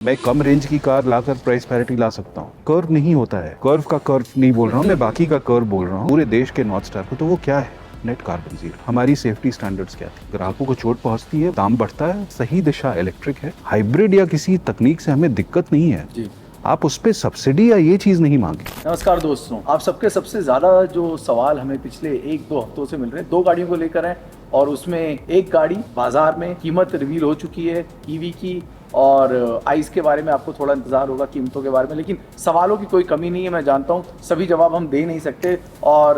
मैं कम रेंज की कार लाकर price parity ला सकता हूँ। कर्व नहीं होता है, कर्व का कर्व नहीं बोल रहा हूँ मैं, बाकी का कर्व बोल रहा हूँ पूरे देश के नॉर्थ स्टार को। तो वो क्या है? Net carbon zero. हमारी सेफ्टी स्टैंडर्ड्स क्या थी? ग्राहकों को चोट पहुंचती है, दाम बढ़ता है, सही दिशा इलेक्ट्रिक है, हाइब्रिड या किसी तकनीक से हमें दिक्कत नहीं है जी। आप उस पर सब्सिडी या ये चीज नहीं मांगे। नमस्कार दोस्तों, आप सबके सबसे ज़्यादा जो सवाल हमें पिछले 1-2 हफ्तों से मिल रहे हैं, 2 गाड़ियों को लेकर हैं और उसमें एक गाड़ी बाजार में कीमत रिवील हो चुकी है ईवी की, और आइस के बारे में आपको थोड़ा इंतजार होगा कीमतों के बारे में, लेकिन सवालों की कोई कमी नहीं है। मैं जानता हूँ सभी जवाब हम दे नहीं सकते, और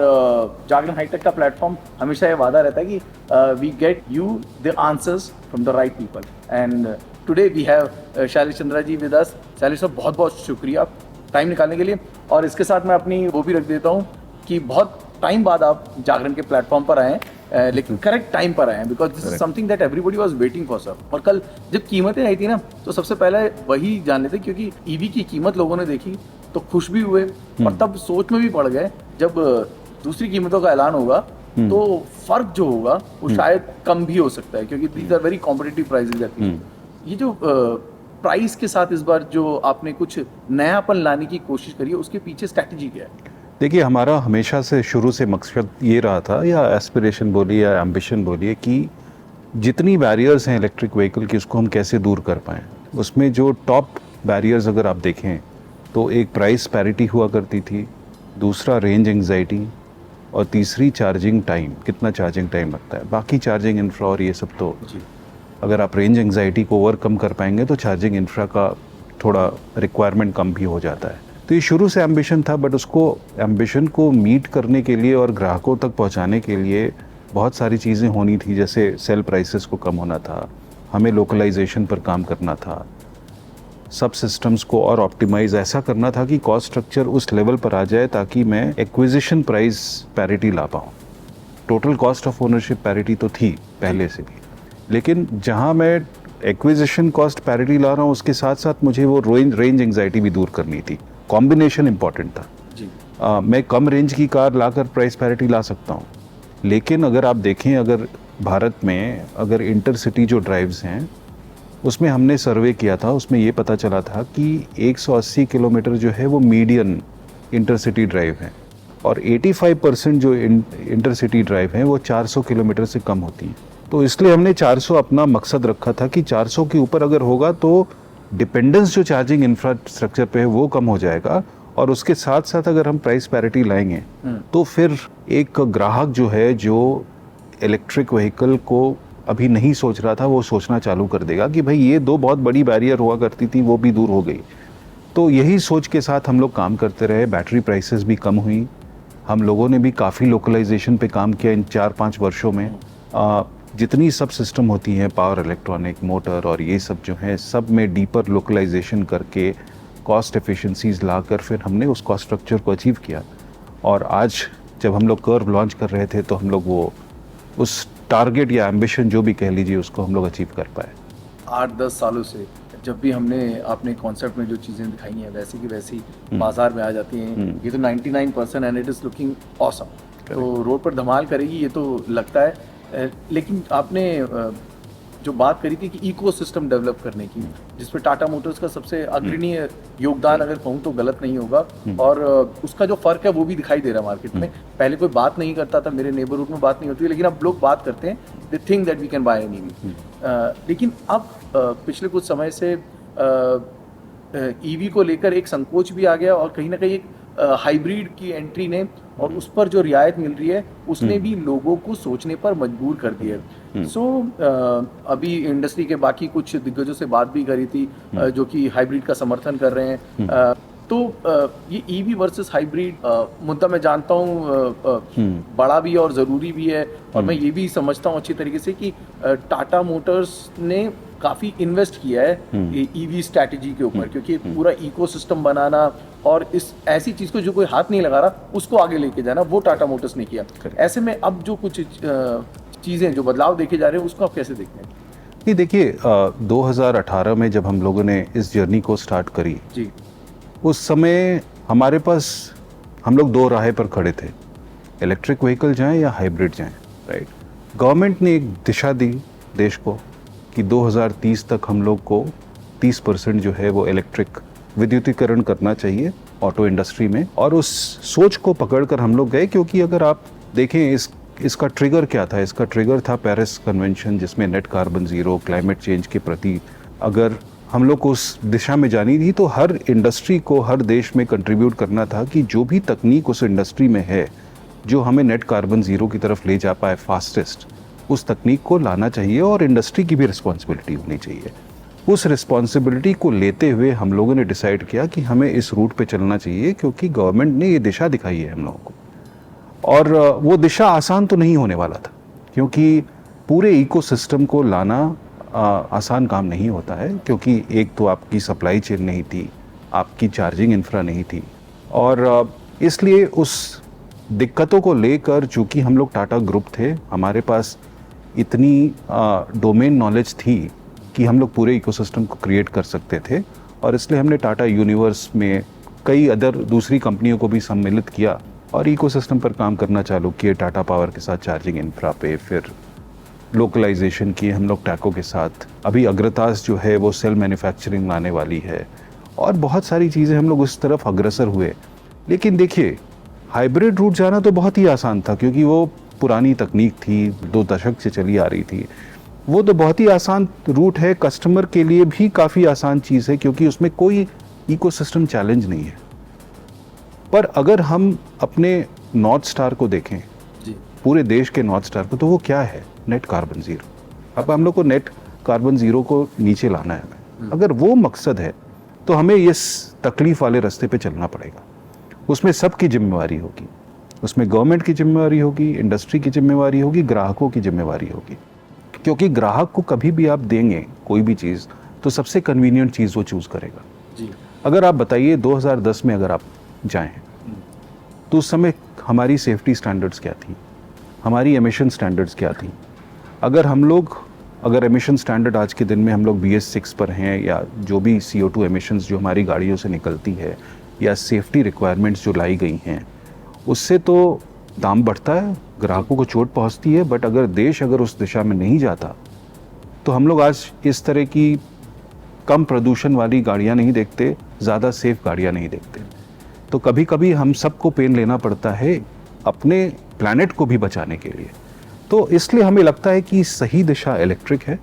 जागरण हाईटेक का प्लेटफॉर्म हमेशा ये वादा रहता है कि we get you the answers from the right people. And today we have Shailesh Chandra ji with us. Shailesh साहब, बहुत बहुत शुक्रिया टाइम निकालने के लिए। और इसके साथ मैं अपनी वो भी रख देता हूँ कि बहुत टाइम बाद आप जागरण के प्लेटफॉर्म पर आए हैं, लेकिन करेक्ट टाइम पर आए हैं, because this is something that everybody was waiting for sir. और कल जब कीमतें आई थी ना, तो सबसे पहले वही जान लेते, क्योंकि ईवी की कीमत लोगों ने देखी तो खुश भी हुए और तब सोच में भी पड़ गए जब दूसरी कीमतों का ऐलान होगा तो फर्क जो होगा वो शायद कम भी हो सकता है, क्योंकि these are very competitive prices. ये जो प्राइस के साथ इस बार जो आपने कुछ नयापन लाने की कोशिश करी है, उसके पीछे स्ट्रैटेजी क्या है? देखिए, हमारा हमेशा से शुरू से मकसद ये रहा था, या एस्पिरेशन बोलिए या एम्बिशन बोलिए, कि जितनी बैरियर्स हैं इलेक्ट्रिक व्हीकल की उसको हम कैसे दूर कर पाएँ। उसमें जो टॉप बैरियर्स अगर आप देखें तो एक प्राइस पैरिटी हुआ करती थी, दूसरा रेंज एंग्जाइटी, और तीसरी चार्जिंग टाइम, कितना चार्जिंग टाइम लगता है। बाकी चार्जिंग इंफ्रा और ये सब तो जी। अगर आप रेंज एंग्जाइटी को ओवरकम कर पाएंगे तो चार्जिंग इंफ्रा का थोड़ा रिक्वायरमेंट कम भी हो जाता है। तो ये शुरू से एम्बिशन था, बट उसको एम्बिशन को मीट करने के लिए और ग्राहकों तक पहुंचाने के लिए बहुत सारी चीज़ें होनी थी। जैसे सेल प्राइसेस को कम होना था, हमें लोकलाइजेशन पर काम करना था, सब सिस्टम्स को और ऑप्टिमाइज ऐसा करना था कि कॉस्ट स्ट्रक्चर उस लेवल पर आ जाए ताकि मैं एक्विजिशन प्राइस पैरिटी ला पाऊँ। Total cost of ownership parity तो थी पहले से भी, लेकिन जहाँ मैं एक्विजिशन कॉस्ट पैरिटी ला रहा हूँ उसके साथ साथ मुझे वो रेंज एंग्जाइटी भी दूर करनी थी। कॉम्बिनेशन इंपॉर्टेंट था जी। मैं कम रेंज की कार लाकर प्राइस पैरिटी ला सकता हूँ, लेकिन अगर आप देखें, अगर भारत में अगर इंटरसिटी जो ड्राइव्स हैं उसमें हमने सर्वे किया था, उसमें ये पता चला था कि 180 किलोमीटर जो है वो मीडियन इंटरसिटी ड्राइव है, और 85% जो इंटरसिटी ड्राइव हैं वो 400 किलोमीटर से कम होती हैं। तो इसलिए हमने 400 अपना मकसद रखा था कि 400 के ऊपर अगर होगा तो डिपेंडेंस जो चार्जिंग इंफ्रास्ट्रक्चर पे है वो कम हो जाएगा, और उसके साथ साथ अगर हम प्राइस पैरिटी लाएंगे तो फिर एक ग्राहक जो है, जो इलेक्ट्रिक व्हीकल को अभी नहीं सोच रहा था, वो सोचना चालू कर देगा कि भाई ये दो बहुत बड़ी बैरियर हुआ करती थी, वो भी दूर हो गई। तो यही सोच के साथ हम लोग काम करते रहे। बैटरी प्राइसेस भी कम हुई, हम लोगों ने भी काफ़ी लोकलाइजेशन पे काम किया इन 4-5 वर्षों में। जितनी सब सिस्टम होती हैं, पावर इलेक्ट्रॉनिक, मोटर और ये सब जो हैं, सब में डीपर लोकलाइजेशन करके कॉस्ट एफिशिएंसीज लाकर फिर हमने उस कॉस्ट स्ट्रक्चर को अचीव किया। और आज जब हम लोग कर्व लॉन्च कर रहे थे तो हम लोग वो उस टारगेट या एम्बिशन जो भी कह लीजिए उसको हम लोग अचीव कर पाए। 8-10 सालों से जब भी हमने अपने कॉन्सेप्ट में जो चीज़ें दिखाई हैं वैसी की वैसी बाजार में आ जाती हैं। ये तो 99% and it is looking awesome. तो रोड पर धमाल करेगी ये तो लगता है। लेकिन आपने जो बात करी थी कि इकोसिस्टम डेवलप करने की, जिसपे टाटा मोटर्स का सबसे अग्रणी योगदान अगर कहूँ तो गलत नहीं होगा, और उसका जो फर्क है वो भी दिखाई दे रहा है मार्केट में। पहले कोई बात नहीं करता था, मेरे नेबरहुड में बात नहीं होती, लेकिन अब लोग बात करते हैं, they think that we can buy an EV. लेकिन अब पिछले कुछ समय से ईवी को लेकर एक संकोच भी आ गया, और कहीं ना कहीं एक हाइब्रिड की एंट्री ने और उस पर जो रियायत मिल रही है उसने भी लोगों को सोचने पर मजबूर कर दिया है। सो अभी इंडस्ट्री के बाकी कुछ दिग्गजों से बात भी करी थी जो कि हाइब्रिड का समर्थन कर रहे हैं। तो ये ईवी वर्सेस हाइब्रिड मुद्दा मैं जानता हूँ बड़ा भी और ज़रूरी भी है, और मैं ये भी समझता हूँ अच्छी तरीके से कि टाटा मोटर्स ने काफ़ी इन्वेस्ट किया है ईवी स्ट्रैटेजी के ऊपर, क्योंकि पूरा इकोसिस्टम बनाना और इस ऐसी चीज़ को जो कोई हाथ नहीं लगा रहा उसको आगे लेके जाना, वो टाटा मोटर्स ने किया। ऐसे में अब जो कुछ चीज़ें जो बदलाव देखे जा रहे हैं उसको आप कैसे देखते हैं? ये देखिए, 2018 में जब हम लोगों ने इस जर्नी को स्टार्ट करी जी, उस समय हमारे पास हम लोग दो राह पर खड़े थे, इलेक्ट्रिक व्हीकल जाएं या हाइब्रिड जाएं, राइट। गवर्नमेंट ने एक दिशा दी देश को कि 2030 तक हम लोग को 30% जो है वो इलेक्ट्रिक विद्युतीकरण करना चाहिए ऑटो इंडस्ट्री में। और उस सोच को पकड़कर हम लोग गए, क्योंकि अगर आप देखें इसका ट्रिगर क्या था, इसका ट्रिगर था पेरिस कन्वेंशन, जिसमें net carbon zero, climate change के प्रति अगर हम लोग को उस दिशा में जानी थी तो हर इंडस्ट्री को, हर देश में कंट्रीब्यूट करना था कि जो भी तकनीक उस इंडस्ट्री में है जो हमें नेट कार्बन ज़ीरो की तरफ ले जा पाए फास्टेस्ट, उस तकनीक को लाना चाहिए और इंडस्ट्री की भी रिस्पॉन्सिबिलिटी होनी चाहिए। उस रिस्पॉन्सिबिलिटी को लेते हुए हम लोगों ने डिसाइड किया कि हमें इस रूट पे चलना चाहिए, क्योंकि गवर्नमेंट ने ये दिशा दिखाई है हम लोगों को। और वो दिशा आसान तो नहीं होने वाला था, क्योंकि पूरे इकोसिस्टम को लाना आसान काम नहीं होता है, क्योंकि एक तो आपकी सप्लाई चेन नहीं थी, आपकी चार्जिंग इंफ्रा नहीं थी, और इसलिए उस दिक्कतों को लेकर चूँकि हम लोग टाटा ग्रुप थे, हमारे पास इतनी डोमेन नॉलेज थी कि हम लोग पूरे इकोसिस्टम को क्रिएट कर सकते थे, और इसलिए हमने टाटा यूनिवर्स में कई दूसरी कंपनियों को भी सम्मिलित किया और इकोसिस्टम पर काम करना चालू किए। टाटा पावर के साथ चार्जिंग इंफ्रा पे, फिर लोकलाइजेशन किए हम लोग टैको के साथ। अभी अग्रतास जो है वो सेल मैन्युफैक्चरिंग लाने वाली है, और बहुत सारी चीज़ें हम लोग उस तरफ अग्रसर हुए। लेकिन देखिए, हाइब्रिड रूट जाना तो बहुत ही आसान था, क्योंकि वो पुरानी तकनीक थी, 2 दशक से चली आ रही थी। वो तो बहुत ही आसान रूट है, कस्टमर के लिए भी काफ़ी आसान चीज़ है, क्योंकि उसमें कोई इकोसिस्टम चैलेंज नहीं है। पर अगर हम अपने नॉर्थ स्टार को देखें जी, पूरे देश के नॉर्थ स्टार को, तो वो क्या है? Net carbon zero. अब हम लोग को नेट कार्बन ज़ीरो को नीचे लाना है हमें। अगर वो मकसद है तो हमें इस तकलीफ वाले रास्ते पे चलना पड़ेगा। उसमें सबकी जिम्मेवारी होगी, उसमें गवर्नमेंट की जिम्मेवारी होगी, इंडस्ट्री की जिम्मेवारी होगी, ग्राहकों की जिम्मेवारी होगी। क्योंकि ग्राहक को कभी भी आप देंगे कोई भी चीज़ तो सबसे कन्वीनियंट चीज़ वो चूज़ करेगा जी। अगर आप बताइए 2010 में अगर आप जाएं तो उस समय हमारी सेफ्टी स्टैंडर्ड्स क्या थी, हमारी एमिशन स्टैंडर्ड्स क्या थी। अगर एमिशन स्टैंडर्ड आज के दिन में हम लोग BS6 पर हैं, या जो भी CO2 एमिशंस जो हमारी गाड़ियों से निकलती है, या सेफ्टी रिक्वायरमेंट्स जो लाई गई हैं, उससे तो दाम बढ़ता है, ग्राहकों को चोट पहुंचती है। बट अगर देश उस दिशा में नहीं जाता तो हम लोग आज इस तरह की कम प्रदूषण वाली गाड़ियां नहीं देखते, ज़्यादा सेफ गाड़ियां नहीं देखते। तो कभी कभी हम सबको पेन लेना पड़ता है अपने प्लैनेट को भी बचाने के लिए। तो इसलिए हमें लगता है कि सही दिशा इलेक्ट्रिक है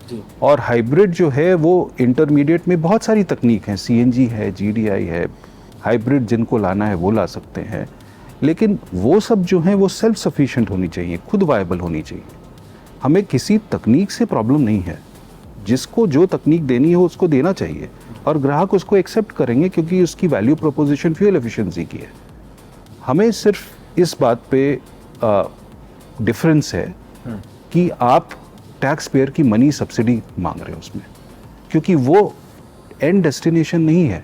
जी। और हाइब्रिड जो है वो इंटरमीडिएट में बहुत सारी तकनीक हैं, CNG है, GDI है, हाइब्रिड जिनको लाना है वो ला सकते हैं। लेकिन वो सब जो हैं वो सेल्फ सफिशिएंट होनी चाहिए, खुद वायबल होनी चाहिए। हमें किसी तकनीक से प्रॉब्लम नहीं है, जिसको जो तकनीक देनी है उसको देना चाहिए और ग्राहक उसको एक्सेप्ट करेंगे, क्योंकि उसकी वैल्यू प्रोपोजिशन फ्यूल एफिशिएंसी की है। हमें सिर्फ इस बात पे डिफरेंस है कि आप टैक्स पेयर की मनी सब्सिडी मांग रहे हो उसमें, क्योंकि वो एंड डेस्टिनेशन नहीं है।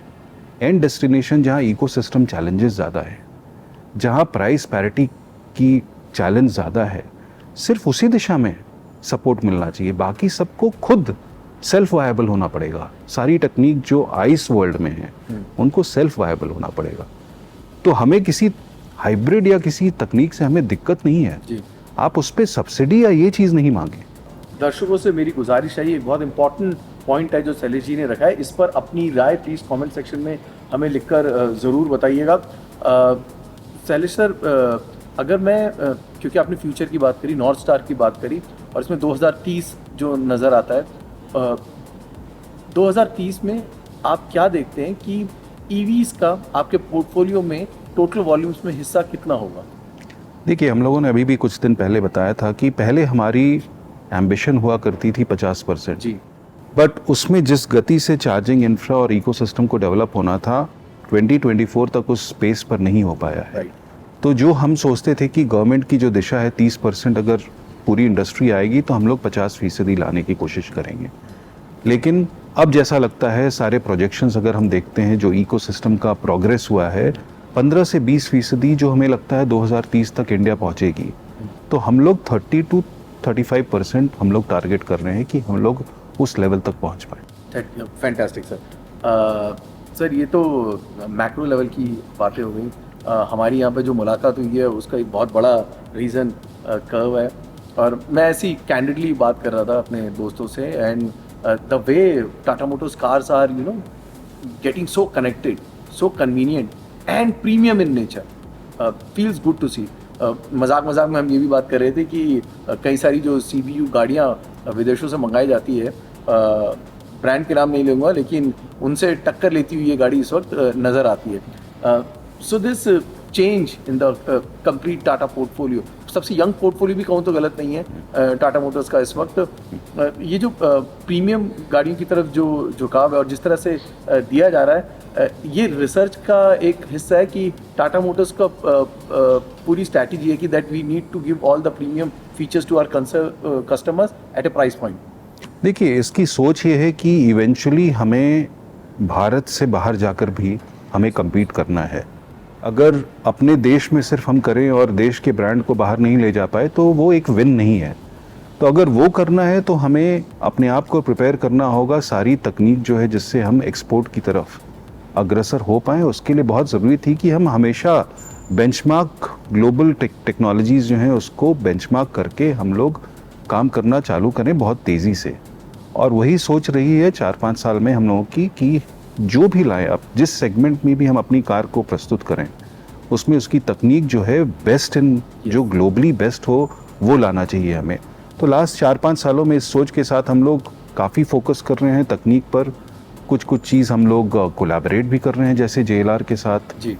एंड डेस्टिनेशन जहाँ इकोसिस्टम चैलेंजेस ज़्यादा है, जहाँ प्राइस पैरिटी की चैलेंज ज़्यादा है, सिर्फ उसी दिशा में सपोर्ट मिलना चाहिए। बाकी सबको खुद सेल्फ वायबल होना पड़ेगा। सारी टेक्निक जो आइस वर्ल्ड में है उनको सेल्फ वायबल होना पड़ेगा। तो हमें किसी हाइब्रिड या किसी तकनीक से हमें दिक्कत नहीं है जी। आप उस पर सब्सिडी या ये चीज़ नहीं मांगे। दर्शकों से मेरी गुजारिश है, ये एक बहुत इंपॉर्टेंट पॉइंट है जो शैलेश जी ने रखा है। इस पर अपनी राय प्लीज़ कमेंट सेक्शन में हमें लिखकर ज़रूर बताइएगा। शैलेश सर, अगर मैं क्योंकि आपने फ्यूचर की बात करी, नॉर्थ स्टार की बात करी, और इसमें 2030 जो नज़र आता है, 2030 में आप क्या देखते हैं कि EVs का आपके पोर्टफोलियो में टोटल वॉल्यूम्स में हिस्सा कितना होगा? देखिए, हम लोगों ने अभी भी कुछ दिन पहले बताया था कि पहले हमारी एम्बिशन हुआ करती थी 50% जी। बट उसमें जिस गति से चार्जिंग इंफ्रा और इकोसिस्टम को डेवलप होना था 2024 तक उस स्पेस पर नहीं हो पाया है। तो जो हम सोचते थे कि गवर्नमेंट की जो दिशा है 30% अगर पूरी इंडस्ट्री आएगी तो हम लोग 50% लाने की कोशिश करेंगे। लेकिन अब जैसा लगता है, सारे प्रोजेक्शंस अगर हम देखते हैं जो इकोसिस्टम का प्रोग्रेस हुआ है, 15 से 20% जो हमें लगता है 2030 तक इंडिया पहुंचेगी। तो हम लोग 30 to 35% हम लोग टारगेट कर रहे हैं कि हम लोग उस लेवल तक पहुंच पाए। Fantastic sir. सर, ये तो मैक्रो लेवल की बातें हो गई। हमारी यहाँ पे जो मुलाकात हुई है उसका एक बहुत बड़ा रीज़न कर्व है, और मैं ऐसी कैंडिडली बात कर रहा था अपने दोस्तों से, and the way Tata Motors cars are, getting so connected, so convenient and premium in nature, feels good to see. मजाक मजाक में हम ये भी बात कर रहे थे कि कई सारी जो CBU गाड़ियाँ विदेशों से मंगाई जाती है, ब्रांड के नाम नहीं लूँगा, लेकिन उनसे टक्कर लेती हुई ये गाड़ी इस वक्त नज़र आती है. So this change in the complete Tata portfolio, सबसे यंग पोर्टफोलियो भी कहूँ तो गलत नहीं है टाटा मोटर्स का इस वक्त. ये जो प्रीमियम गाड़ियों की तरफ जो झुकाव है और जिस तरह से दिया जा रहा है, ये रिसर्च का एक हिस्सा है कि टाटा मोटर्स का पूरी स्ट्रैटेजी है कि that we need to give all the premium features to our customers at a price point. देखिए, इसकी सोच ये है कि इवेंचुअली हमें भारत से बाहर जाकर भी हमें compete करना है. अगर अपने देश में सिर्फ हम करें और देश के ब्रांड को बाहर नहीं ले जा पाए तो वो एक विन नहीं है. तो अगर वो करना है तो हमें अपने आप को प्रिपेयर करना होगा, सारी तकनीक जो है जिससे हम एक्सपोर्ट की तरफ अग्रसर हो पाएँ. उसके लिए बहुत ज़रूरी थी कि हम हमेशा बेंचमार्क ग्लोबल टेक्नोलॉजीज़ जो हैं उसको बेंचमार्क करके हम लोग काम करना चालू करें बहुत तेज़ी से. और वही सोच रही है 4-5 साल में हम लोगों की कि जो भी लाएं, अब जिस सेगमेंट में भी हम अपनी कार को प्रस्तुत करें उसमें उसकी तकनीक जो है बेस्ट इन, जो ग्लोबली बेस्ट हो वो लाना चाहिए हमें. तो लास्ट 4-5 सालों में इस सोच के साथ हम लोग काफ़ी फोकस कर रहे हैं तकनीक पर. कुछ चीज़ हम लोग कोलैबोरेट भी कर रहे हैं, जैसे JLR के साथ. जी,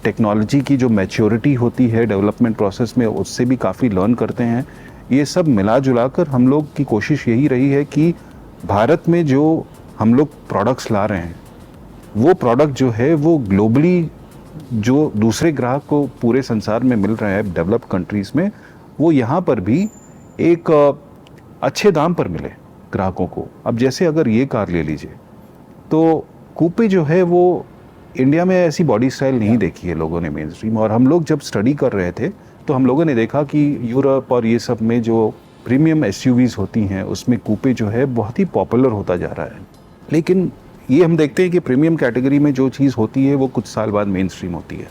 टेक्नोलॉजी की जो मैच्योरिटी होती है डेवलपमेंट प्रोसेस में, उससे भी काफ़ी लर्न करते हैं. ये सब मिला जुला कर हम लोग की कोशिश यही रही है कि भारत में जो हम लोग प्रोडक्ट्स ला रहे हैं वो प्रोडक्ट जो है वो ग्लोबली जो दूसरे ग्राहक को पूरे संसार में मिल रहा है डेवलप्ड कंट्रीज़ में, वो यहाँ पर भी एक अच्छे दाम पर मिले ग्राहकों को. अब जैसे अगर ये कार ले लीजिए तो कूपे जो है वो इंडिया में ऐसी बॉडी स्टाइल नहीं देखी है लोगों ने मेन स्ट्रीम. और हम लोग जब स्टडी कर रहे थे तो हम लोगों ने देखा कि यूरोप और ये सब में जो प्रीमियम SUVs होती हैं उसमें कूपे जो है बहुत ही पॉपुलर होता जा रहा है. लेकिन ये हम देखते हैं कि प्रीमियम कैटेगरी में जो चीज़ होती है वो कुछ साल बाद मेन स्ट्रीम होती है.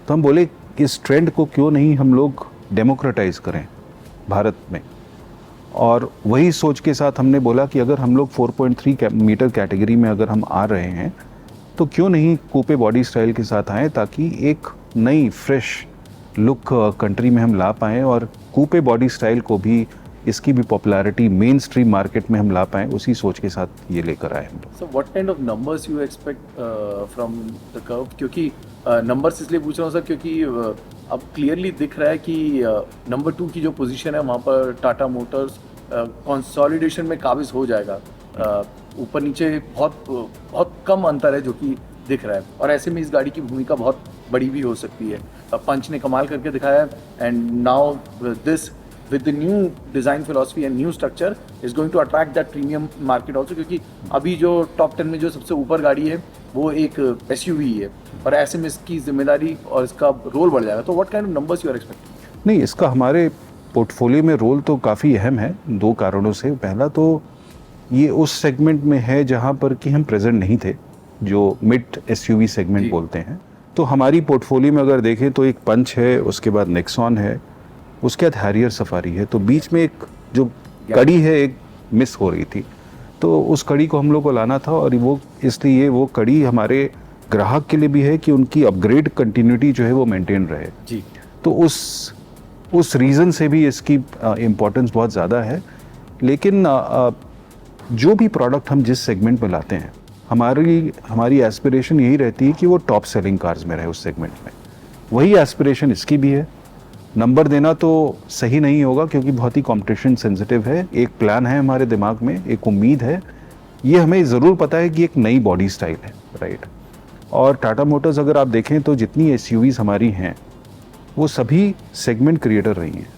तो हम बोले कि इस ट्रेंड को क्यों नहीं हम लोग डेमोक्रेटाइज करें भारत में. और वही सोच के साथ हमने बोला कि अगर हम लोग 4.3 मीटर कैटेगरी में अगर हम आ रहे हैं तो क्यों नहीं कूपे बॉडी स्टाइल के साथ आएँ, ताकि एक नई फ्रेश लुक कंट्री में हम ला पाएँ और कूपे बॉडी स्टाइल को भी, इसकी भी पॉपुलैरिटी मेन स्ट्रीम मार्केट में हम ला पाएँ. उसी सोच के साथ ये लेकर आए हम लोग. So what kind of numbers you expect from the curve? क्योंकि नंबर्स इसलिए पूछ रहा हूँ सर क्योंकि अब क्लियरली दिख रहा है कि नंबर 2 की जो पोजीशन है वहाँ पर टाटा मोटर्स कंसोलिडेशन में काबिज हो जाएगा. ऊपर नीचे बहुत कम अंतर है जो कि दिख रहा है, और ऐसे में इस गाड़ी की भूमिका बहुत बड़ी भी हो सकती है. पंच ने कमाल करके दिखाया है, and now this with the new design philosophy and new structure is going to attract that premium market also, क्योंकि अभी जो टॉप 10 में जो सबसे ऊपर गाड़ी है वो एक SUV है, और ऐसे में इसकी जिम्मेदारी और इसका रोल बढ़ जाएगा. तो what kind of numbers you are expecting? नहीं, इसका हमारे पोर्टफोलियो में रोल तो काफ़ी अहम है 2 कारणों से. पहला तो ये उस सेगमेंट में है जहाँ पर कि हम प्रेजेंट नहीं थे, जो मिड SUV सेगमेंट बोलते हैं. तो हमारी पोर्टफोलियो में अगर देखें तो एक पंच है, उसके बाद नेक्सॉन है, उसके बाद हैरियर सफारी है. तो बीच में एक जो कड़ी है एक मिस हो रही थी, तो उस कड़ी को हम लोग को लाना था. और वो इसलिए वो कड़ी हमारे ग्राहक के लिए भी है कि उनकी अपग्रेड कंटिन्यूटी जो है वो मेंटेन रहे जी. तो उस रीज़न से भी इसकी इम्पोर्टेंस बहुत ज़्यादा है. लेकिन जो भी प्रोडक्ट हम जिस सेगमेंट में लाते हैं, हमारी एस्पिरेशन यही रहती है कि वो टॉप सेलिंग कार्स में रहे उस सेगमेंट में. वही एस्पिरेशन इसकी भी है. नंबर देना तो सही नहीं होगा क्योंकि बहुत ही कंपटीशन सेंसिटिव है. एक प्लान है हमारे दिमाग में, एक उम्मीद है. ये हमें ज़रूर पता है कि एक नई बॉडी स्टाइल है, राइट. और टाटा मोटर्स अगर आप देखें तो जितनी SUVs हमारी हैं वो सभी सेगमेंट क्रिएटर रही हैं.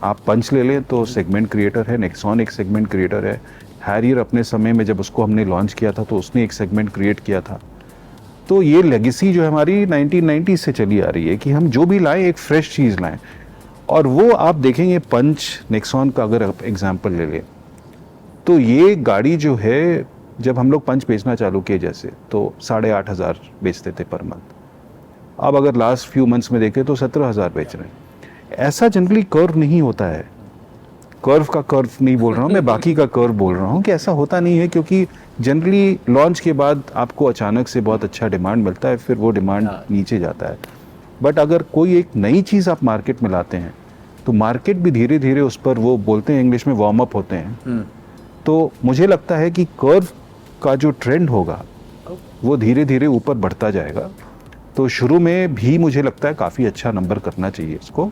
आप पंच ले लें तो सेगमेंट क्रिएटर है, नेक्सॉन एक सेगमेंट क्रिएटर है, हैरियर अपने समय में जब उसको हमने लॉन्च किया था तो उसने एक सेगमेंट क्रिएट किया था. तो ये लेगेसी जो हमारी 1990 से चली आ रही है कि हम जो भी लाएं एक फ्रेश चीज़ लाएं. और वो आप देखेंगे पंच नेक्सॉन का अगर आप एग्जांपल ले लें तो ये गाड़ी जो है जब हम लोग पंच बेचना चालू किए जैसे तो 8,500 बेचते थे पर मंथ. अब अगर लास्ट फ्यू मंथ्स में देखें तो 17,000 बेच रहे हैं. ऐसा जनरली कर्व नहीं होता है कर्व का कर्व नहीं बोल रहा हूँ, मैं बाकी का कर्व बोल रहा हूँ कि ऐसा होता नहीं है, क्योंकि जनरली लॉन्च के बाद आपको अचानक से बहुत अच्छा डिमांड मिलता है, फिर वो डिमांड हाँ। नीचे जाता है। बट अगर कोई एक नई चीज़ आप मार्केट में लाते हैं तो मार्केट भी धीरे धीरे उस पर, वो बोलते हैं इंग्लिश में वार्म अप होते हैं। तो मुझे लगता है कि कर्व का जो ट्रेंड होगा वो धीरे धीरे ऊपर बढ़ता जाएगा। तो शुरू में भी मुझे लगता है काफ़ी अच्छा नंबर करना चाहिए इसको।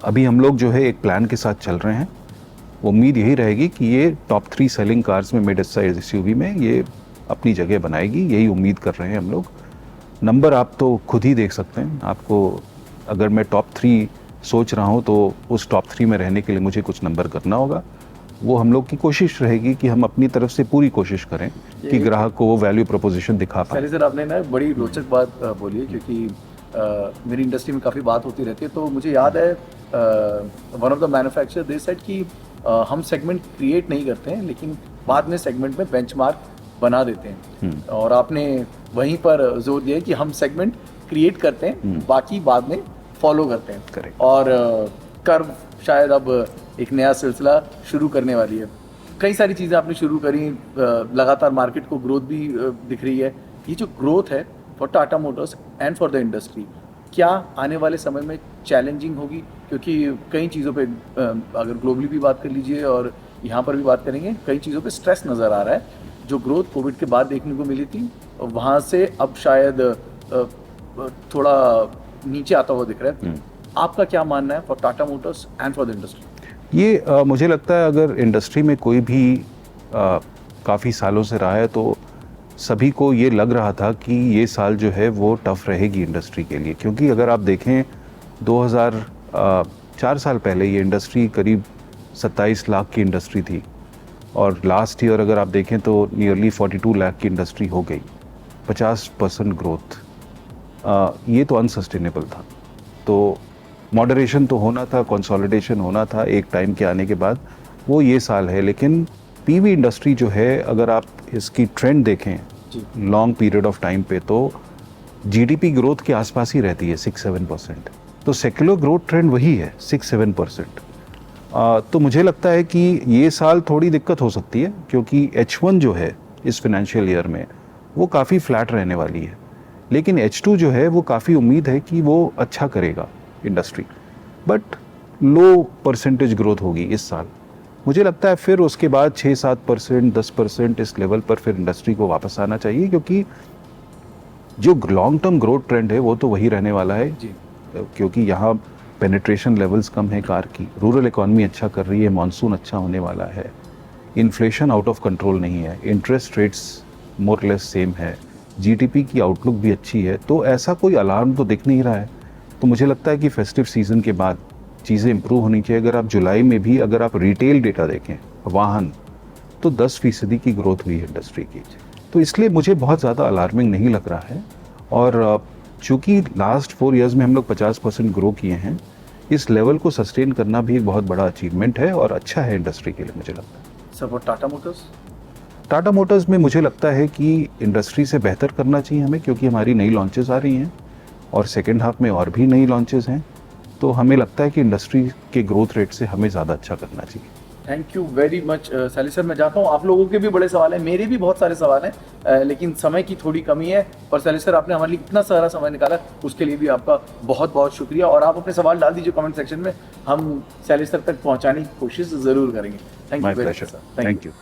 अभी हम लोग जो है एक प्लान के साथ चल रहे हैं, उम्मीद यही रहेगी कि ये टॉप 3 सेलिंग कार्स में, मिड साइज एसयूवी में ये अपनी जगह बनाएगी, यही उम्मीद कर रहे हैं हम लोग। नंबर आप तो खुद ही देख सकते हैं, आपको अगर मैं टॉप 3 सोच रहा हूँ तो उस टॉप 3 में रहने के लिए मुझे कुछ नंबर करना होगा। वो हम लोग की कोशिश रहेगी कि हम अपनी तरफ से पूरी कोशिश करें कि ग्राहक को वो वैल्यू प्रोपोजिशन दिखा पाए। सर आपने ना बड़ी रोचक बात बोली है, क्योंकि मेरी इंडस्ट्री में काफ़ी बात होती रहती है। तो मुझे याद है one of the manufacturer they said कि हम सेगमेंट क्रिएट नहीं करते हैं, लेकिन बाद में सेगमेंट में बेंचमार्क बना देते हैं। और आपने वहीं पर जोर दिया कि हम सेगमेंट क्रिएट करते हैं, बाकी बाद में फॉलो करते हैं। Correct. और कर्व शायद अब एक नया सिलसिला शुरू करने वाली है। कई सारी चीज़ें आपने शुरू करी, लगातार मार्केट को ग्रोथ भी दिख रही है। ये जो ग्रोथ है for Tata Motors and for the industry, क्या आने वाले समय में चैलेंजिंग होगी? क्योंकि कई चीज़ों पे अगर ग्लोबली भी बात कर लीजिए और यहाँ पर भी बात करेंगे, कई चीज़ों पे स्ट्रेस नज़र आ रहा है। जो ग्रोथ कोविड के बाद देखने को मिली थी, वहाँ से अब शायद थोड़ा नीचे आता हुआ दिख रहा है। आपका क्या मानना है for Tata Motors and for the industry? ये मुझे लगता है अगर इंडस्ट्री में कोई भी काफ़ी सालों से रहा है तो सभी को ये लग रहा था कि ये साल जो है वो टफ रहेगी इंडस्ट्री के लिए। क्योंकि अगर आप देखें 2004 साल पहले ये इंडस्ट्री करीब 27 लाख की इंडस्ट्री थी, और लास्ट ईयर अगर आप देखें तो नियरली 42 लाख की इंडस्ट्री हो गई। 50% ग्रोथ, ये तो अनसस्टेनेबल था। तो मॉडरेशन तो होना था, कंसोलिडेशन होना था एक टाइम के आने के बाद, वो ये साल है। लेकिन पीवी इंडस्ट्री जो है, अगर आप इसकी ट्रेंड देखें लॉन्ग पीरियड ऑफ टाइम पे, तो जीडीपी ग्रोथ के आसपास ही रहती है 6-7%। तो सेक्युलर ग्रोथ ट्रेंड वही है 6-7%। तो मुझे लगता है कि ये साल थोड़ी दिक्कत हो सकती है, क्योंकि H1 जो है इस फाइनेंशियल ईयर में वो काफ़ी फ्लैट रहने वाली है। लेकिन H2 जो है वो काफ़ी उम्मीद है कि वो अच्छा करेगा industry, but low percentage growth होगी इस साल। मुझे लगता है फिर उसके बाद 6-7%, 10% इस लेवल पर फिर इंडस्ट्री को वापस आना चाहिए, क्योंकि जो लॉन्ग टर्म ग्रोथ ट्रेंड है वो तो वही रहने वाला है जी। क्योंकि यहाँ पेनिट्रेशन लेवल्स कम है कार की, रूरल इकॉनमी अच्छा कर रही है, मानसून अच्छा होने वाला है, इन्फ्लेशन आउट ऑफ कंट्रोल नहीं है, interest rates more less same है, जीडीपी की आउटलुक भी अच्छी है। तो ऐसा कोई अलार्म तो दिख नहीं रहा है। तो मुझे लगता है कि फेस्टिव सीज़न के बाद चीज़ें इंप्रूव होनी चाहिए। अगर आप जुलाई में भी अगर आप रिटेल डेटा देखें, वाहन, तो 10% की ग्रोथ हुई है इंडस्ट्री की। तो इसलिए मुझे बहुत ज़्यादा अलार्मिंग नहीं लग रहा है। और चूँकि लास्ट 4 ईयर्स में हम लोग 50% ग्रो किए हैं, इस लेवल को सस्टेन करना भी एक बहुत बड़ा अचीवमेंट है और अच्छा है इंडस्ट्री के लिए, मुझे लगता है। Sir for Tata Motors? Tata Motors में मुझे लगता है कि इंडस्ट्री से बेहतर करना चाहिए हमें, क्योंकि हमारी नई लॉन्चेस आ रही हैं और सेकेंड हाफ में और भी नई लॉन्चेस हैं। तो हमें लगता है कि इंडस्ट्री के ग्रोथ रेट से हमें ज़्यादा अच्छा करना चाहिए। Thank you very much Sally sir. मैं चाहता हूँ, आप लोगों के भी बड़े सवाल हैं, मेरे भी बहुत सारे सवाल हैं, लेकिन समय की थोड़ी कमी है। और सैली सर, आपने हमारे लिए इतना सारा समय निकाला, उसके लिए भी आपका बहुत बहुत शुक्रिया। और आप अपने सवाल डाल दीजिए कमेंट सेक्शन में, हम सैली सर तक पहुँचाने की कोशिश ज़रूर करेंगे। Thank you very much sir. Thank you.